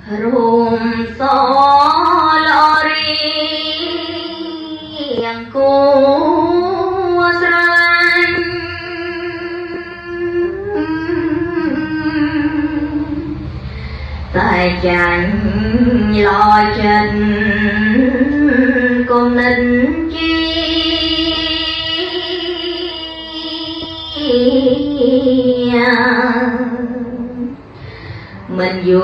Rum solori yang kuasrain tại chẳng lo chân con nên chi mình dù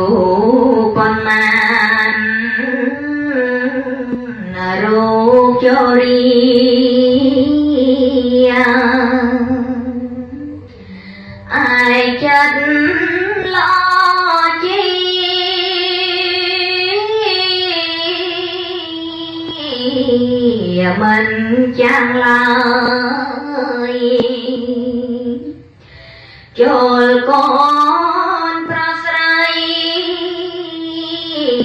con man ru cho đi ai chân lo chi mình chẳng lời chồi con prasrai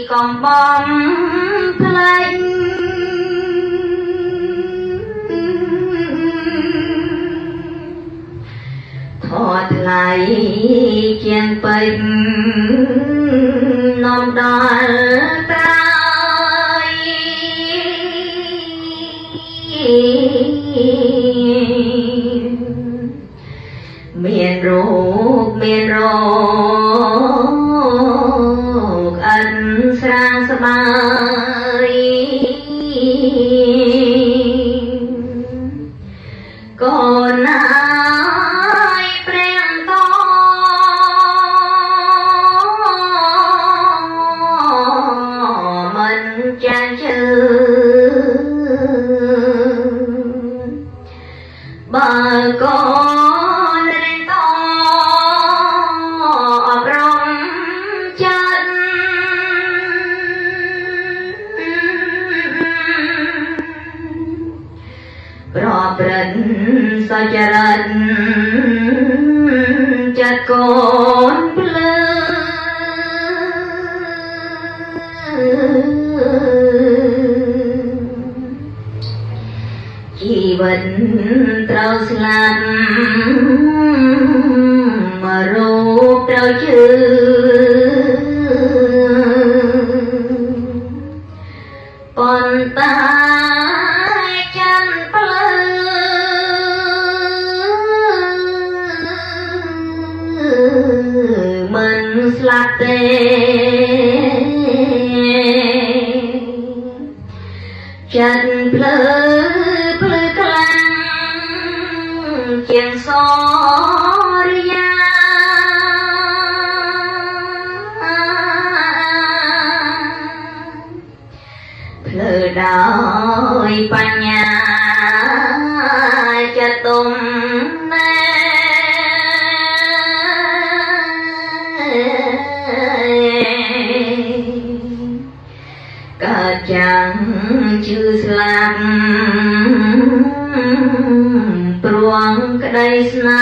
còn bom play thoát lại chiên bình non đòn tay miền ruột ân sang sbai còn ai prem to mình chan chư bà con lên to rong chân rọp rình sao chân chặt con blơ chỉ vẫn trao slam mà rốt trao chữ còn tay chân plơ mình slap tê chân plơ chieng soria phơ đôi panya cha tum nè cả chẳng chư slam pruang kadai sna